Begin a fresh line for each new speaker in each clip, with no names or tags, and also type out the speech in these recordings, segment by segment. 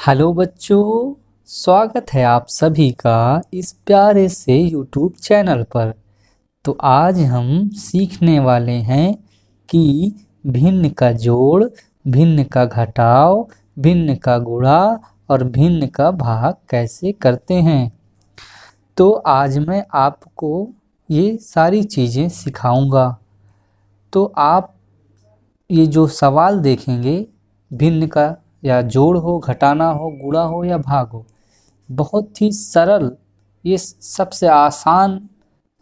Hello बच्चों, स्वागत है आप सभी का इस प्यारे से यूट्यूब चैनल पर। तो आज हम सीखने वाले हैं कि भिन्न का जोड़, भिन्न का घटाव, भिन्न का गुणा और भिन्न का भाग कैसे करते हैं। तो आज मैं आपको ये सारी चीज़ें सिखाऊंगा। तो आप ये जो सवाल देखेंगे, भिन्न का या जोड़ हो, घटाना हो, गुणा हो या भाग हो, बहुत ही सरल, ये सबसे आसान,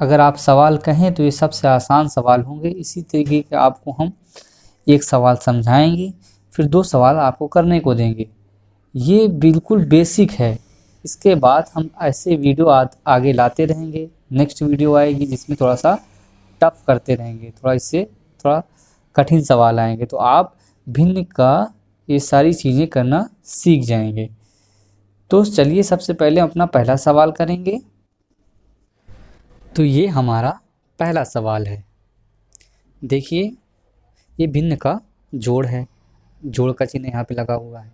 अगर आप सवाल कहें तो ये सबसे आसान सवाल होंगे। इसी तरीके के आपको हम एक सवाल समझाएंगे, फिर 2 सवाल आपको करने को देंगे। ये बिल्कुल बेसिक है। इसके बाद हम ऐसे वीडियो आगे लाते रहेंगे। नेक्स्ट वीडियो आएगी जिसमें थोड़ा सा टफ करते रहेंगे, थोड़ा इससे थोड़ा कठिन सवाल आएंगे, तो आप भिन्न का ये सारी चीज़ें करना सीख जाएंगे। तो चलिए सबसे पहले हम अपना पहला सवाल करेंगे। तो ये हमारा पहला सवाल है। देखिए, ये भिन्न का जोड़ है, जोड़ का चिन्ह यहाँ पे लगा हुआ है।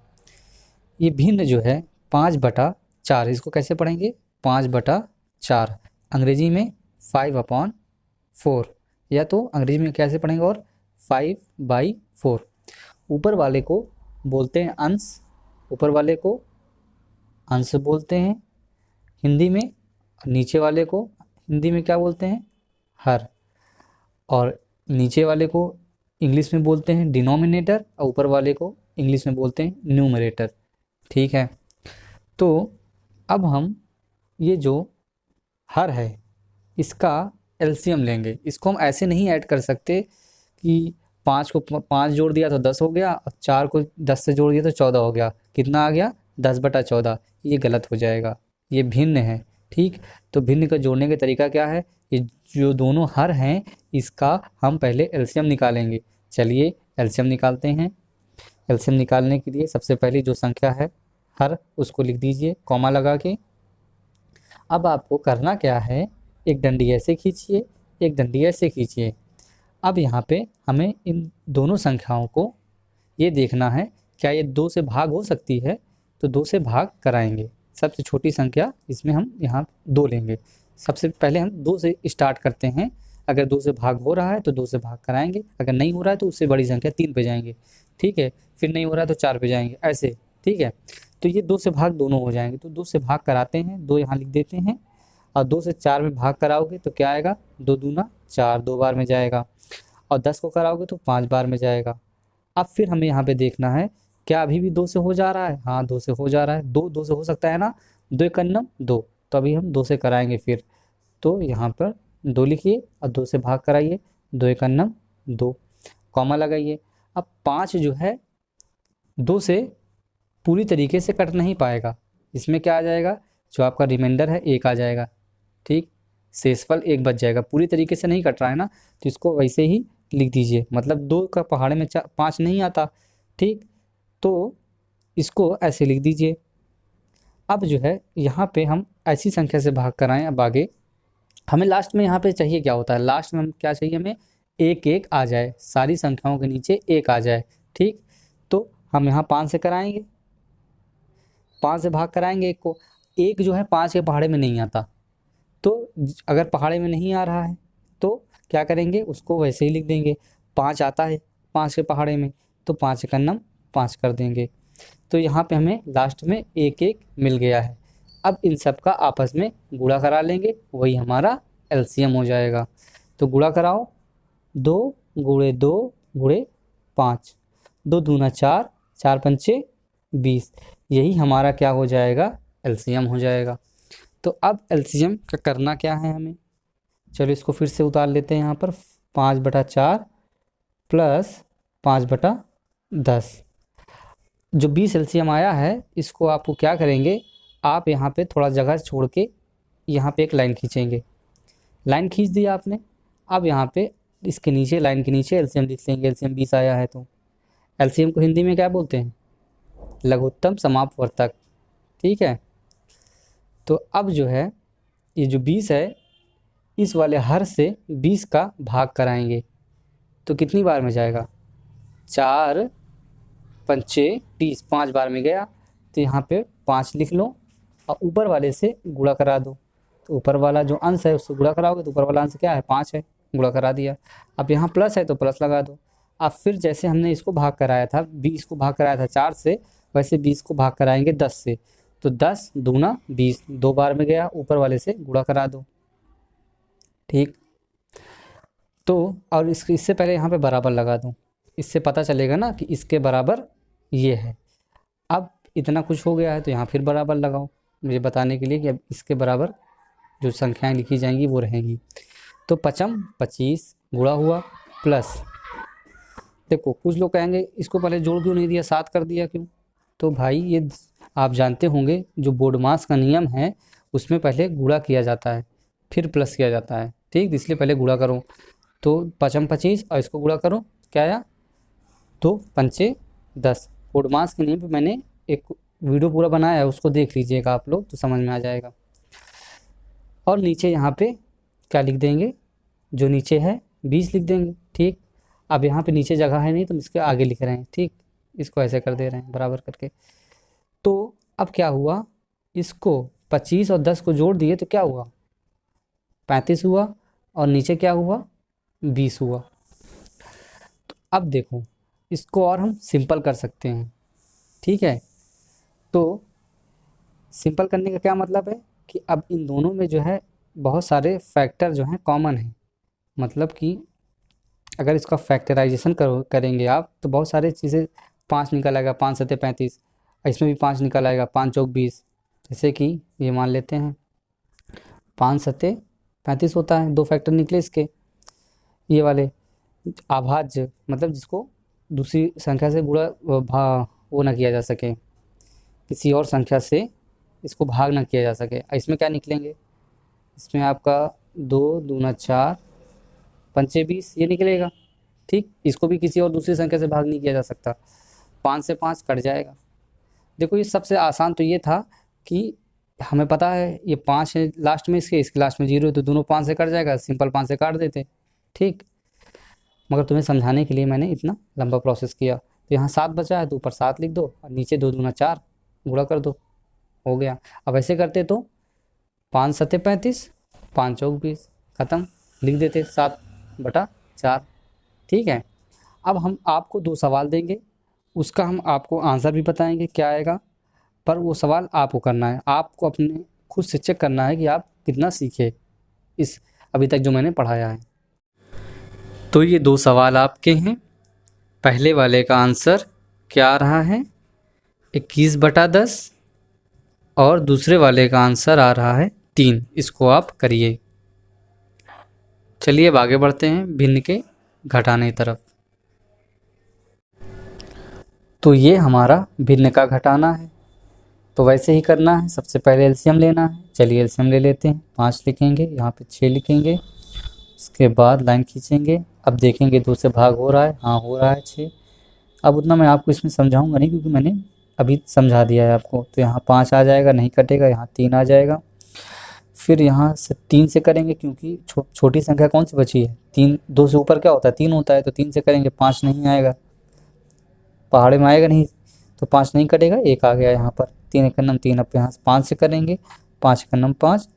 ये भिन्न जो है 5/4, इसको कैसे पढ़ेंगे? 5/4, अंग्रेजी में 5/4, या तो अंग्रेजी में कैसे पढ़ेंगे और 5/4। ऊपर वाले को बोलते हैं अंश, ऊपर वाले को अंश बोलते हैं हिंदी में, नीचे वाले को हिंदी में क्या बोलते हैं? हर। और नीचे वाले को इंग्लिश में बोलते हैं डिनोमिनेटर, और ऊपर वाले को इंग्लिश में बोलते हैं न्यूमरेटर। ठीक है, तो अब हम ये जो हर है इसका एलसीएम लेंगे। इसको हम ऐसे नहीं ऐड कर सकते कि 5 को 5 जोड़ दिया तो 10 हो गया, और 4 को 10 से जोड़ दिया तो 14 हो गया। कितना आ गया? 10/14। ये गलत हो जाएगा, ये भिन्न है। ठीक, तो भिन्न का जोड़ने का तरीका क्या है? ये जो दोनों हर हैं इसका हम पहले एलसीएम निकालेंगे। चलिए एलसीएम निकालते हैं। एलसीएम निकालने के लिए सबसे पहले जो संख्या है हर, उसको लिख दीजिए कॉमा लगा के। अब आपको करना क्या है, एक डंडी ऐसे खींचिए, एक डंडी ऐसे खींचिए। अब यहाँ पे हमें इन दोनों संख्याओं को ये देखना है क्या ये 2 से भाग हो सकती है, तो 2 से भाग कराएंगे। सबसे छोटी संख्या इसमें हम यहाँ 2 लेंगे। सबसे पहले हम 2 से स्टार्ट करते हैं। अगर 2 से भाग हो रहा है तो 2 से भाग कराएंगे, अगर नहीं हो रहा है तो उससे बड़ी संख्या 3 पे जाएंगे। ठीक है, फिर नहीं हो रहा है तो 4 पे जाएंगे, ऐसे। ठीक है, तो ये 2 से भाग दोनों हो जाएंगे। तो 2 से भाग कराते हैं, 2 यहाँ लिख देते हैं। और 2 से 4 में भाग कराओगे तो क्या आएगा? 2 दूना 4, 2 बार में जाएगा। और 10 को कराओगे तो 5 बार में जाएगा। अब फिर हमें यहाँ पे देखना है क्या अभी भी 2 से हो जा रहा है? हाँ, 2 से हो जा रहा है। 2 से हो सकता है ना? 2 एकन्नम 2, तो अभी हम 2 से कराएंगे फिर। तो यहाँ पर 2 लिखिए और 2 से भाग कराइए, 2 एकन्नम 2, कॉमा लगाइए। अब 5 जो है 2 से पूरी तरीके से कट नहीं पाएगा। इसमें क्या आ जाएगा? जो आपका रिमाइंडर है 1 आ जाएगा। ठीक, शेषफल 1 बच जाएगा। पूरी तरीके से नहीं कट रहा है ना, तो इसको वैसे ही लिख दीजिए। मतलब 2 का पहाड़े में 5 नहीं आता। ठीक, तो इसको ऐसे लिख दीजिए। अब जो है यहाँ पे हम ऐसी संख्या से भाग कराएं। अब आगे हमें लास्ट में यहाँ पे चाहिए क्या होता है? लास्ट में हम क्या चाहिए? हमें 1 आ जाए, सारी संख्याओं के नीचे 1 आ जाए। ठीक, तो हम यहाँ 5 से कराएंगे, 5 से भाग कराएंगे 1 को। 1 जो है 5 के पहाड़े में नहीं आता, तो अगर पहाड़े में नहीं आ रहा है तो क्या करेंगे? उसको वैसे ही लिख देंगे। 5 आता है 5 के पहाड़े में, तो 5 एकन्नम 5 कर देंगे। तो यहाँ पे हमें लास्ट में 1 मिल गया है। अब इन सब का आपस में गुणा करा लेंगे, वही हमारा एलसीएम हो जाएगा। तो गुणा कराओ, 2 गुणे 2 गुणे 5, 2 दूना 4, 4 पंचे 20। यही हमारा क्या हो जाएगा? एलसीएम हो जाएगा। तो अब एलसीएम का करना क्या है हमें? चलो इसको फिर से उतार लेते हैं यहाँ पर। 5/4 प्लस 5/10, जो 20 एलसीएम आया है इसको आपको क्या करेंगे? आप यहाँ पे थोड़ा जगह छोड़ के यहाँ पे एक लाइन खींचेंगे। लाइन खींच दिया आपने। अब यहाँ पे इसके नीचे, लाइन के नीचे एलसीएम लिख लेंगे। एलसीएम 20 आया है तो एलसीएम को हिंदी में क्या बोलते हैं? लघुत्तम समापवर्तक। ठीक है, तो अब जो है ये जो 20 है इस वाले हर से 20 का भाग कराएंगे, तो कितनी बार में जाएगा? 4 पंचे 20, 5 बार में गया। तो यहाँ पे 5 लिख लो और ऊपर वाले से गुणा करा दो। तो ऊपर वाला जो अंश है उससे गुणा कराओगे तो ऊपर वाला अंश क्या है, 5 है, गुणा करा दिया। अब यहाँ प्लस है तो प्लस लगा दो। अब फिर जैसे हमने इसको भाग कराया था, 20 को भाग कराया था 4 से, वैसे 20 को भाग कराएंगे 10 से। तो 10 दूना 20, 2 बार में गया, ऊपर वाले से गुणा करा दो। ठीक, तो और इससे पहले यहाँ पे बराबर लगा दूँ, इससे पता चलेगा ना कि इसके बराबर ये है। अब इतना कुछ हो गया है तो यहाँ फिर बराबर लगाओ, मुझे बताने के लिए कि अब इसके बराबर जो संख्याएं लिखी जाएंगी वो रहेंगी। तो 55 25 गुणा हुआ प्लस, देखो कुछ लोग कहेंगे इसको पहले जोड़ क्यों नहीं दिया, 7 कर दिया क्यों। तो भाई ये आप जानते होंगे जो बोर्ड मास का नियम है उसमें पहले गुणा किया जाता है फिर प्लस किया जाता है। ठीक, इसलिए पहले गुणा करो। तो 55 25 और इसको गुणा करो, क्या आया, 2 पंचे 10। बोर्ड मास के नियम पे मैंने एक वीडियो पूरा बनाया है, उसको देख लीजिएगा आप लोग तो समझ में आ जाएगा। और नीचे यहाँ पे क्या लिख देंगे, जो नीचे है 20 लिख देंगे। ठीक, अब यहाँ पे नीचे जगह है नहीं तो हम इसके आगे लिख रहे हैं। ठीक, इसको ऐसे कर दे रहे हैं बराबर करके। तो अब क्या हुआ, इसको 25 और 10 को जोड़ दिए तो क्या हुआ, 35 हुआ, और नीचे क्या हुआ, 20 हुआ। तो अब देखो इसको और हम सिंपल कर सकते हैं। ठीक है, तो सिंपल करने का क्या मतलब है कि अब इन दोनों में जो है बहुत सारे फैक्टर जो हैं कॉमन हैं। मतलब कि अगर इसका फैक्टराइजेशन करेंगे आप तो बहुत सारी चीज़ें, 5 निकल आएगा, 5 सत्ते 35, इसमें भी 5 निकल आएगा, 5 चौक 20। जैसे कि ये मान लेते हैं 5 सत्ते 35 होता है, 2 फैक्टर निकले इसके, ये वाले अभाज्य मतलब जिसको दूसरी संख्या से गुणा वो ना किया जा सके, किसी और संख्या से इसको भाग ना किया जा सके। इसमें क्या निकलेंगे, इसमें आपका 2 दूना 4 पंचे 20 ये निकलेगा। ठीक, इसको भी किसी और दूसरी संख्या से भाग नहीं किया जा सकता, 5 से 5 कट जाएगा। देखो ये सबसे आसान तो ये था कि हमें पता है ये 5 है लास्ट में, इसके लास्ट में 0 है तो दोनों 5 से कट जाएगा, सिंपल 5 से काट देते। ठीक, मगर तुम्हें समझाने के लिए मैंने इतना लंबा प्रोसेस किया। तो यहाँ 7 बचा है तो ऊपर 7 लिख दो और नीचे 2 दूना 4 गुणा कर दो, हो गया। अब ऐसे करते तो 5 सत्ते 35 5 चौक 20, ख़त्म, लिख देते 7/4। ठीक है, अब हम आपको 2 सवाल देंगे, उसका हम आपको आंसर भी बताएंगे क्या आएगा, पर वो सवाल आपको करना है, आपको अपने खुद से चेक करना है कि आप कितना सीखे इस अभी तक जो मैंने पढ़ाया है। तो ये 2 सवाल आपके हैं। पहले वाले का आंसर क्या आ रहा है, 21/10, और दूसरे वाले का आंसर आ रहा है 3। इसको आप करिए। चलिए अब आगे बढ़ते हैं भिन्न के घटाने तरफ। तो ये हमारा भिन्न का घटाना है, तो वैसे ही करना है, सबसे पहले एलसीएम लेना है। चलिए एलसीएम ले लेते हैं, 5 लिखेंगे, यहाँ पे 6 लिखेंगे, उसके बाद लाइन खींचेंगे। अब देखेंगे 2 से भाग हो रहा है, हाँ हो रहा है 6। अब उतना मैं आपको इसमें समझाऊंगा नहीं क्योंकि मैंने अभी समझा दिया है आपको। तो यहाँ 5 आ जाएगा, नहीं कटेगा, यहाँ 3 आ जाएगा। फिर यहाँ से 3 से करेंगे क्योंकि छोटी संख्या कौन सी बची है, 3, 2 से ऊपर क्या होता है 3 होता है, तो 3 से करेंगे, 5 नहीं आएगा, पहाड़े में आएगा नहीं, तो 5 नहीं कटेगा, 1 आ गया यहाँ पर, 3 एक नम 3। अब यहाँ 5 से करेंगे, 5 एक नम 5,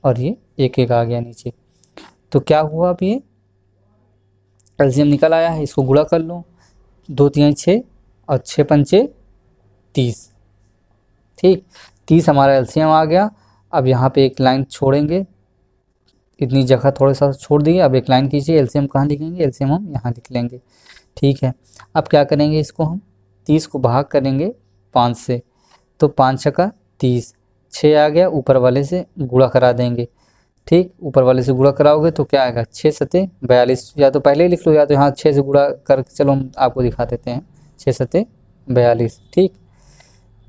और ये 1 1 आ गया नीचे। तो क्या हुआ, अब ये एलसीएम निकल आया है, इसको गुणा कर लो, 2 3 6 और 6 पंचे 30। ठीक, 30 हमारा एलसीएम आ गया। अब यहाँ पे एक लाइन छोड़ेंगे, इतनी जगह थोड़ा सा छोड़ दिए, अब एक लाइन खींचिए, एलसीएम कहाँ लिखेंगे, एलसीएम हम यहाँ लिख लेंगे। ठीक है, अब क्या करेंगे, इसको हम 30 को भाग करेंगे 5 से, तो 5 छक्का 30, 6 आ गया, ऊपर वाले से गुणा करा देंगे। ठीक, ऊपर वाले से गुणा कराओगे तो क्या आएगा, 6 सत्ते 42, या तो पहले ही लिख लो या तो यहाँ 6 से गुणा कर, चलो हम आपको दिखा देते हैं, 6 सत्ते 42। ठीक,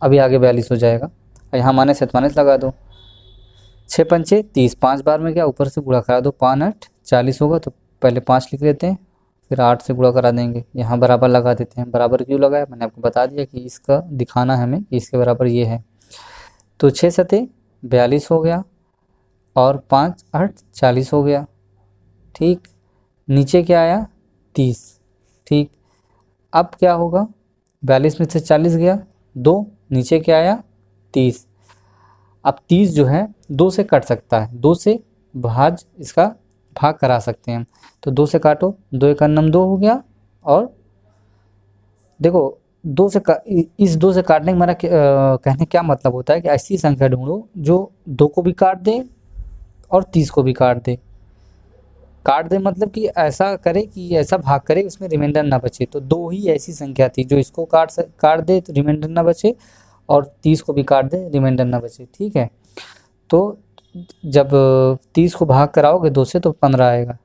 अभी आगे 42 हो जाएगा, यहाँ माइनस है तो माइनस लगा दो, 6 पंचे 30, 5 बार में क्या, ऊपर से गुणा करा दो, 5 8 40 होगा, तो पहले 5 लिख लेते हैं, फिर 8 से गुणा करा देंगे, यहाँ बराबर लगा देते हैं। बराबर क्यों लगाया, मैंने आपको बता दिया कि इसका दिखाना है हमें कि इसके बराबर ये है। तो 6 सत्ते 42 हो गया और 5 8 40 हो गया। ठीक, नीचे क्या आया 30। ठीक, अब क्या होगा, 42 में से 40 गया 2, नीचे क्या आया 30। अब 30 जो है 2 से कट सकता है, 2 से इसका भाग करा सकते हैं हम। तो 2 से काटो, 2 एक नम 2 हो गया। और देखो इस 2 से काटने का मेरा कहने क्या मतलब होता है कि ऐसी संख्या ढूंढो जो 2 को भी काट दे और 30 को भी काट दे। काट दे मतलब कि ऐसा करे कि ऐसा भाग करे उसमें रिमाइंडर ना बचे। तो 2 ही ऐसी संख्या थी जो इसको काट दे तो रिमाइंडर ना बचे, और 30 को भी काट दे रिमाइंडर ना बचे। ठीक है, तो जब 30 को भाग कराओगे 2 से तो 15 आएगा।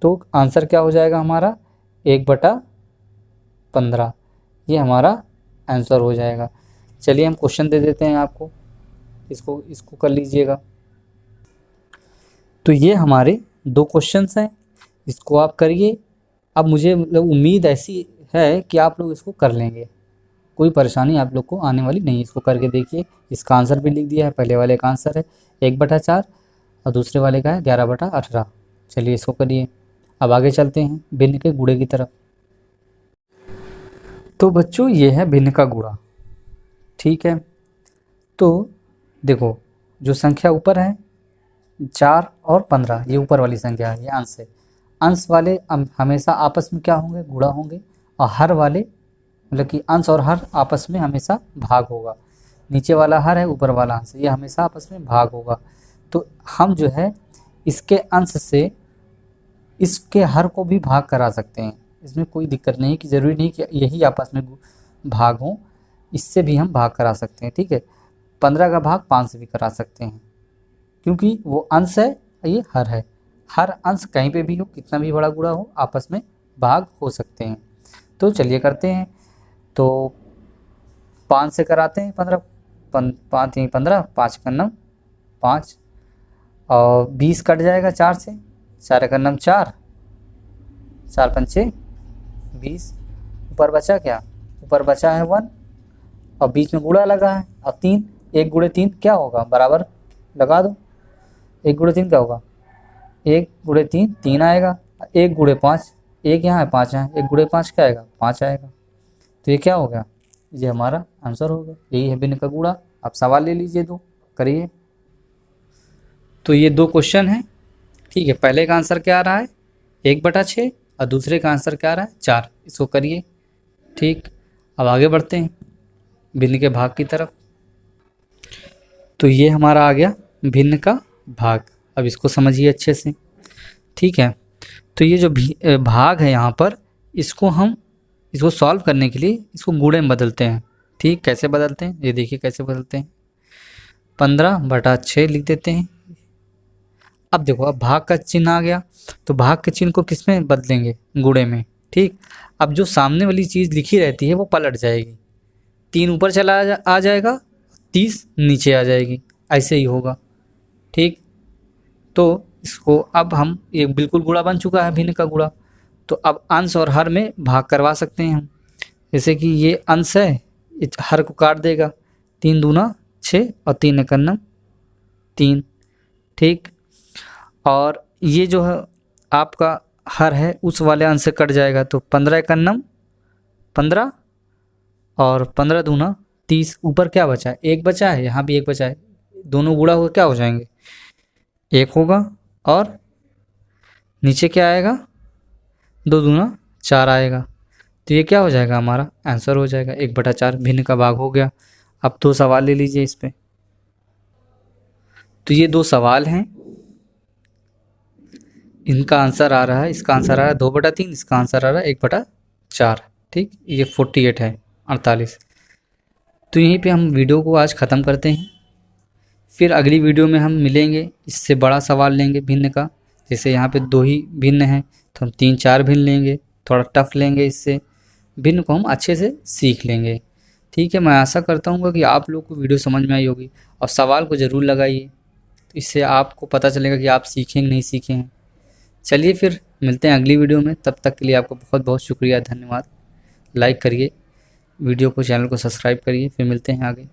तो आंसर क्या हो जाएगा हमारा 1/15। ये हमारा आंसर हो जाएगा। चलिए हम क्वेश्चन दे देते हैं आपको, इसको कर लीजिएगा। तो ये हमारे 2 क्वेश्चंस हैं, इसको आप करिए। अब मुझे मतलब उम्मीद ऐसी है कि आप लोग इसको कर लेंगे, कोई परेशानी आप लोग को आने वाली नहीं। इसको करके देखिए। इसका आंसर भी लिख दिया है, पहले वाले का आंसर है 1/4 और दूसरे वाले का है 11/18। चलिए इसको करिए। अब आगे चलते हैं भिन्न के गुणे की तरफ। तो बच्चों ये है भिन्न का गुणा। ठीक है, तो देखो जो संख्या ऊपर है 4 और 15, ये ऊपर वाली संख्या है, ये अंश है। अंश वाले हमेशा आपस में क्या होंगे, गुणा होंगे। और हर वाले मतलब कि अंश और हर आपस में हमेशा भाग होगा। नीचे वाला हर है, ऊपर वाला अंश, ये हमेशा आपस में भाग होगा। तो हम जो है इसके अंश से इसके हर को भी भाग करा सकते हैं। इसमें कोई दिक्कत नहीं कि ज़रूरी नहीं कि यही आपस में भाग हों, इससे भी हम भाग करा सकते हैं। ठीक है, 15 का भाग 5 से भी करा सकते हैं, क्योंकि वो अंश है, ये हर है। हर अंश कहीं पे भी हो, कितना भी बड़ा गुणा हो, आपस में भाग हो सकते हैं। तो चलिए करते हैं। तो 5 से कराते हैं 15, 5 3 15, 5 का नम 5 और 20 कट जाएगा 4 से, 4 का नम 4, 4 पंचे 20। ऊपर बचा क्या, ऊपर बचा है 1 और बीच में गुणा लगा है। अब 3, 1 गुणे 3 क्या होगा, बराबर लगा दो। 1 गुणे 3 क्या होगा, 1 गुणे 3 3 आएगा। 1 गुणे 5, 1 यहाँ है 5 यहाँ, 1 गुणे 5 क्या आएगा, 5 आएगा। तो ये क्या हो गया, ये हमारा आंसर हो गया। यही है भिन्न का गुणा। आप सवाल ले लीजिए, 2 करिए। तो ये 2 क्वेश्चन हैं। ठीक है, पहले का आंसर क्या आ रहा है 1/6 और दूसरे का आंसर क्या आ रहा है 4। इसको करिए। ठीक, अब आगे बढ़ते हैं भिन्न के भाग की तरफ। तो ये हमारा आ गया भिन्न का भाग। अब इसको समझिए अच्छे से। ठीक है, तो ये जो भाग है यहाँ पर, इसको सॉल्व करने के लिए इसको गुणे में बदलते हैं। ठीक, कैसे बदलते हैं ये देखिए कैसे बदलते हैं। 15/6 लिख देते हैं। अब देखो, अब भाग का चिन्ह आ गया, तो भाग के चिन्ह को किस में बदलेंगे, गुणे में। ठीक, अब जो सामने वाली चीज़ लिखी रहती है वो पलट जाएगी। 3 ऊपर चला आ जाएगा, 30 नीचे आ जाएगी, ऐसे ही होगा। ठीक, तो इसको अब हम, ये बिल्कुल गुणा बन चुका है भिन्न का गुणा। तो अब अंश और हर में भाग करवा सकते हैं हम। जैसे कि ये अंश है, हर को काट देगा, 3 दूना 6 और 3 एक नम 3। ठीक, और ये जो है आपका हर है उस वाले अंश से कट जाएगा, तो 15 एक नम 15 और 15 दूना 30। ऊपर क्या बचा है, 1 बचा है, यहाँ भी 1 बचा है। दोनों गुणा हो क्या हो जाएंगे, 1 होगा। और नीचे क्या आएगा, 2 दूना 4 आएगा। तो ये क्या हो जाएगा, हमारा आंसर हो जाएगा 1/4। भिन्न का भाग हो गया। अब 2 सवाल ले लीजिए इस पे। तो ये 2 सवाल हैं, इनका आंसर आ रहा है, इसका आंसर आ रहा है 2/3, इसका आंसर आ रहा है 1/4। ठीक, ये 48 है 48। तो यहीं पे हम वीडियो को आज ख़त्म करते हैं। फिर अगली वीडियो में हम मिलेंगे, इससे बड़ा सवाल लेंगे भिन्न का। जैसे यहाँ पे 2 ही भिन्न हैं, तो हम 3-4 भिन्न लेंगे, थोड़ा टफ लेंगे। इससे भिन्न को हम अच्छे से सीख लेंगे। ठीक है, मैं आशा करता हूँ कि आप लोग को वीडियो समझ में आई होगी, और सवाल को ज़रूर लगाइए, तो इससे आपको पता चलेगा कि आप सीखें नहीं सीखे हैं। चलिए फिर मिलते हैं अगली वीडियो में। तब तक के लिए आपको बहुत बहुत शुक्रिया, धन्यवाद। लाइक करिए वीडियो को, चैनल को सब्सक्राइब करिए। फिर मिलते हैं आगे।